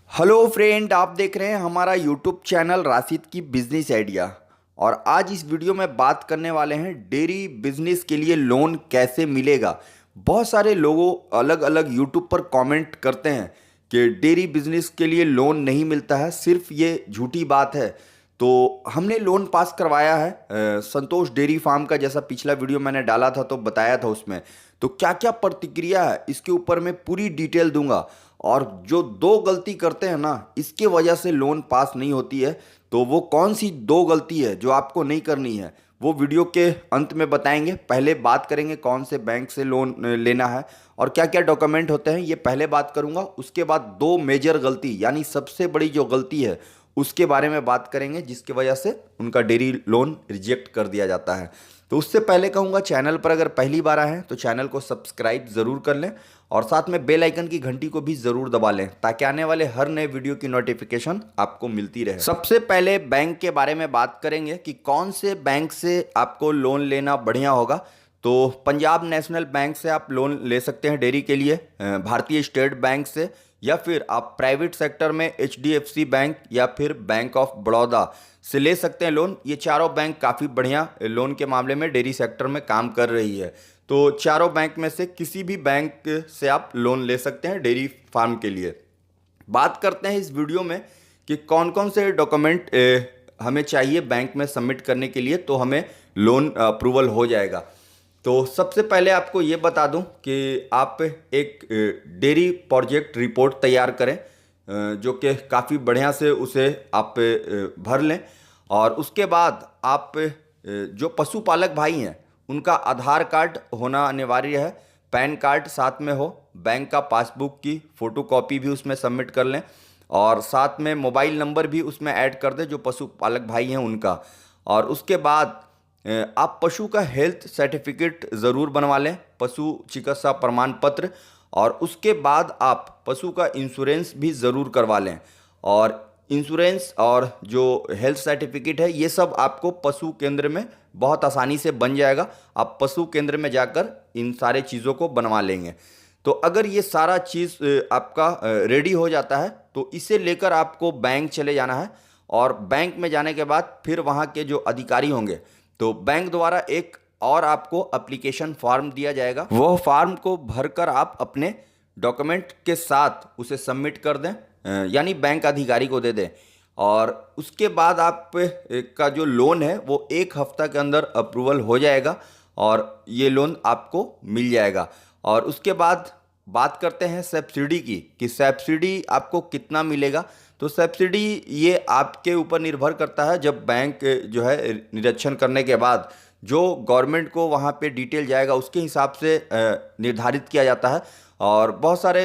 Hello friend, आप देख रहे हैं हमारा यूट्यूब चैनल राशिद की बिजनेस आइडिया। और आज इस वीडियो में बात करने वाले हैं डेयरी बिजनेस के लिए लोन कैसे मिलेगा। बहुत सारे लोगों अलग अलग यूट्यूब पर कमेंट करते हैं कि डेयरी बिजनेस के लिए लोन नहीं मिलता है, सिर्फ ये झूठी बात है। तो हमने लोन पास करवाया है संतोष डेयरी फार्म का, जैसा पिछला वीडियो मैंने डाला था तो बताया था उसमें। तो क्या क्या प्रतिक्रिया है इसके ऊपर मैं पूरी डिटेल दूंगा। और जो दो गलती करते हैं ना, इसके वजह से लोन पास नहीं होती है। तो वो कौन सी दो गलती है जो आपको नहीं करनी है, वो वीडियो के अंत में बताएंगे। पहले बात करेंगे कौन से बैंक से लोन लेना है और क्या क्या डॉक्यूमेंट होते हैं, ये पहले बात करूंगा। उसके बाद दो मेजर गलती यानी सबसे बड़ी जो गलती है उसके बारे में बात करेंगे, जिसकी वजह से उनका डेयरी लोन रिजेक्ट कर दिया जाता है। तो उससे पहले कहूँगा, चैनल पर अगर पहली बार आए हैं तो चैनल को सब्सक्राइब ज़रूर कर लें और साथ में बेल आइकन की घंटी को भी ज़रूर दबा लें, ताकि आने वाले हर नए वीडियो की नोटिफिकेशन आपको मिलती रहे। सबसे पहले बैंक के बारे में बात करेंगे कि कौन से बैंक से आपको लोन लेना बढ़िया होगा। तो पंजाब नेशनल बैंक से आप लोन ले सकते हैं डेयरी के लिए, भारतीय स्टेट बैंक से, या फिर आप प्राइवेट सेक्टर में एचडीएफसी बैंक या फिर बैंक ऑफ बड़ौदा से ले सकते हैं लोन। ये चारों बैंक काफ़ी बढ़िया लोन के मामले में डेयरी सेक्टर में काम कर रही है। तो चारों बैंक में से किसी भी बैंक से आप लोन ले सकते हैं डेयरी फार्म के लिए। बात करते हैं इस वीडियो में कि कौन कौन से डॉक्यूमेंट हमें चाहिए बैंक में सबमिट करने के लिए, तो हमें लोन अप्रूवल हो जाएगा। तो सबसे पहले आपको ये बता दूं कि आप एक डेयरी प्रोजेक्ट रिपोर्ट तैयार करें, जो कि काफ़ी बढ़िया से उसे आप भर लें। और उसके बाद आप जो पशुपालक भाई हैं उनका आधार कार्ड होना अनिवार्य है, पैन कार्ड साथ में हो, बैंक का पासबुक की फ़ोटोकॉपी भी उसमें सबमिट कर लें और साथ में मोबाइल नंबर भी उसमें ऐड कर दें जो पशुपालक भाई हैं उनका। और उसके बाद आप पशु का हेल्थ सर्टिफिकेट ज़रूर बनवा लें, पशु चिकित्सा प्रमाण पत्र। और उसके बाद आप पशु का इंश्योरेंस भी ज़रूर करवा लें। और इंश्योरेंस और जो हेल्थ सर्टिफिकेट है ये सब आपको पशु केंद्र में बहुत आसानी से बन जाएगा। आप पशु केंद्र में जाकर इन सारे चीज़ों को बनवा लेंगे। तो अगर ये सारा चीज़ आपका रेडी हो जाता है तो इसे लेकर आपको बैंक चले जाना है। और बैंक में जाने के बाद फिर वहाँ के जो अधिकारी होंगे, तो बैंक द्वारा एक और आपको एप्लीकेशन फॉर्म दिया जाएगा। वह फॉर्म को भरकर आप अपने डॉक्यूमेंट के साथ उसे सबमिट कर दें, यानी बैंक अधिकारी को दे दें। और उसके बाद आप का जो लोन है वो एक हफ्ता के अंदर अप्रूवल हो जाएगा और ये लोन आपको मिल जाएगा। और उसके बाद बात करते हैं सब्सिडी की, कि सब्सिडी आपको कितना मिलेगा। तो सब्सिडी ये आपके ऊपर निर्भर करता है। जब बैंक जो है निरीक्षण करने के बाद जो गवर्नमेंट को वहाँ पे डिटेल जाएगा उसके हिसाब से निर्धारित किया जाता है। और बहुत सारे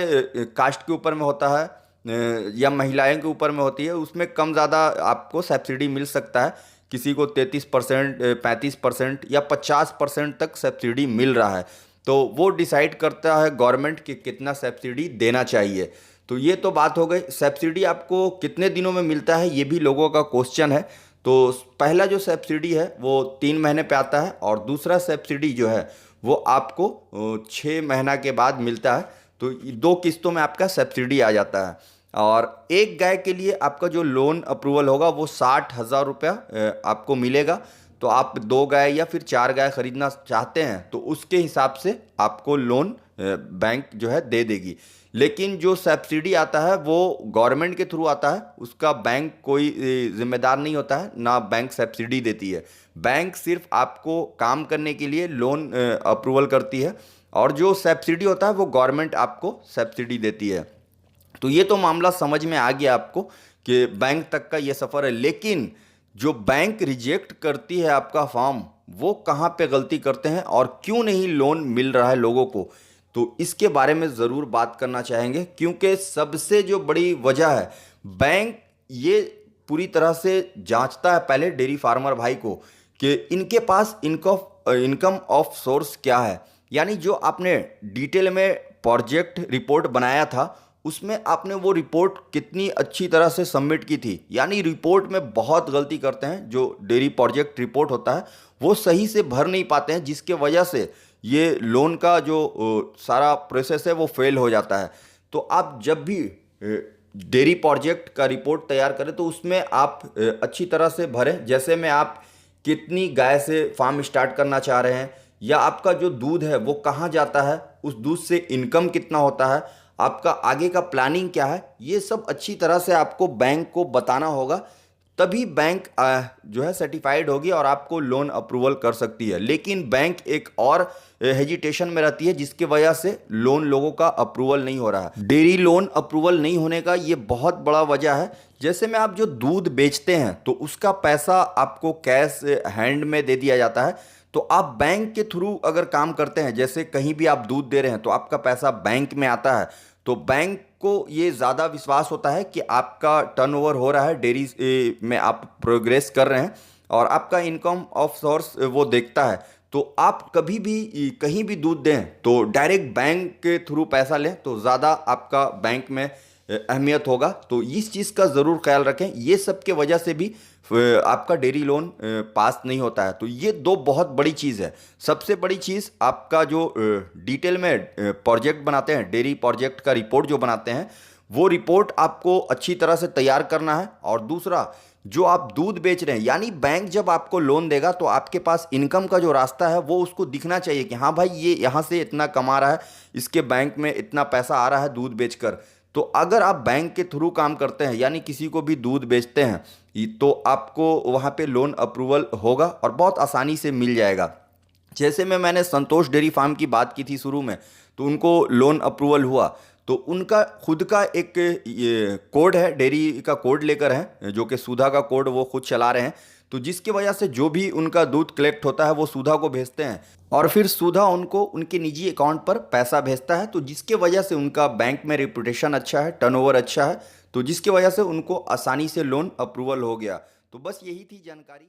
कास्ट के ऊपर में होता है या महिलाएं के ऊपर में होती है, उसमें कम ज़्यादा आपको सब्सिडी मिल सकता है। किसी को 33%, 35% या 50% तक सब्सिडी मिल रहा है। तो वो डिसाइड करता है गवर्नमेंट कि कितना सब्सिडी देना चाहिए। तो ये तो बात हो गई। सब्सिडी आपको कितने दिनों में मिलता है ये भी लोगों का क्वेश्चन है। तो पहला जो सब्सिडी है वो 3 महीने पे आता है और दूसरा सब्सिडी जो है वो आपको 6 महीना के बाद मिलता है। तो 2 किस्तों में आपका सब्सिडी आ जाता है। और एक गाय के लिए आपका जो लोन अप्रूवल होगा वो 60,000 रुपया आपको मिलेगा। तो आप 2 गाय या फिर 4 गाय खरीदना चाहते हैं तो उसके हिसाब से आपको लोन बैंक जो है दे देगी। लेकिन जो सब्सिडी आता है वो गवर्नमेंट के थ्रू आता है, उसका बैंक कोई जिम्मेदार नहीं होता है, ना बैंक सब्सिडी देती है। बैंक सिर्फ आपको काम करने के लिए लोन अप्रूवल करती है और जो सब्सिडी होता है वो गवर्नमेंट आपको सब्सिडी देती है। तो ये तो मामला समझ में आ गया आपको कि बैंक तक का ये सफ़र है। लेकिन जो बैंक रिजेक्ट करती है आपका फॉर्म, वो कहाँ पे गलती करते हैं और क्यों नहीं लोन मिल रहा है लोगों को, तो इसके बारे में ज़रूर बात करना चाहेंगे। क्योंकि सबसे जो बड़ी वजह है, बैंक ये पूरी तरह से जांचता है पहले डेयरी फार्मर भाई को कि इनके पास इनकम ऑफ सोर्स क्या है। यानी जो आपने डिटेल में प्रोजेक्ट रिपोर्ट बनाया था उसमें आपने वो रिपोर्ट कितनी अच्छी तरह से सबमिट की थी। यानी रिपोर्ट में बहुत गलती करते हैं, जो डेयरी प्रोजेक्ट रिपोर्ट होता है वो सही से भर नहीं पाते हैं, जिसके वजह से ये लोन का जो सारा प्रोसेस है वो फेल हो जाता है। तो आप जब भी डेयरी प्रोजेक्ट का रिपोर्ट तैयार करें तो उसमें आप अच्छी तरह से भरें, जैसे में आप कितनी गाय से फार्म स्टार्ट करना चाह रहे हैं, या आपका जो दूध है वो कहाँ जाता है, उस दूध से इनकम कितना होता है, आपका आगे का प्लानिंग क्या है, ये सब अच्छी तरह से आपको बैंक को बताना होगा। तभी बैंक जो है सर्टिफाइड होगी और आपको लोन अप्रूवल कर सकती है। लेकिन बैंक एक और हेजिटेशन में रहती है जिसकी वजह से लोन लोगों का अप्रूवल नहीं हो रहा है। डेयरी लोन अप्रूवल नहीं होने का ये बहुत बड़ा वजह है। जैसे में आप जो दूध बेचते हैं तो उसका पैसा आपको कैश हैंड में दे दिया जाता है। तो आप बैंक के थ्रू अगर काम करते हैं, जैसे कहीं भी आप दूध दे रहे हैं तो आपका पैसा बैंक में आता है, तो बैंक को ये ज़्यादा विश्वास होता है कि आपका टर्नओवर हो रहा है, डेयरी में आप प्रोग्रेस कर रहे हैं और आपका इनकम ऑफ सोर्स वो देखता है। तो आप कभी भी कहीं भी दूध दें तो डायरेक्ट बैंक के थ्रू पैसा लें तो ज़्यादा आपका बैंक में अहमियत होगा। तो इस चीज़ का ज़रूर ख्याल रखें। ये सब के वजह से भी आपका डेयरी लोन पास नहीं होता है। तो ये दो बहुत बड़ी चीज़ है। सबसे बड़ी चीज़ आपका जो डिटेल में प्रोजेक्ट बनाते हैं, डेयरी प्रोजेक्ट का रिपोर्ट जो बनाते हैं, वो रिपोर्ट आपको अच्छी तरह से तैयार करना है। और दूसरा, जो आप दूध बेच रहे हैं, यानी बैंक जब आपको लोन देगा तो आपके पास इनकम का जो रास्ता है वो उसको दिखना चाहिए कि हाँ भाई ये यहाँ से इतना कमा रहा है, इसके बैंक में इतना पैसा आ रहा है दूध बेचकर। तो अगर आप बैंक के थ्रू काम करते हैं, यानी किसी को भी दूध बेचते हैं, तो आपको वहाँ पे लोन अप्रूवल होगा और बहुत आसानी से मिल जाएगा। जैसे में मैंने संतोष डेयरी फार्म की बात की थी शुरू में, तो उनको लोन अप्रूवल हुआ। तो उनका खुद का एक ये कोड है, डेयरी का कोड लेकर है, जो कि सुधा का कोड वो खुद चला रहे हैं। तो जिसकी वजह से जो भी उनका दूध कलेक्ट होता है वो सुधा को भेजते हैं और फिर सुधा उनको उनके निजी अकाउंट पर पैसा भेजता है। तो जिसके वजह से उनका बैंक में रेपुटेशन अच्छा है, टर्नओवर अच्छा है, तो जिसकी वजह से उनको आसानी से लोन अप्रूवल हो गया। तो बस यही थी जानकारी।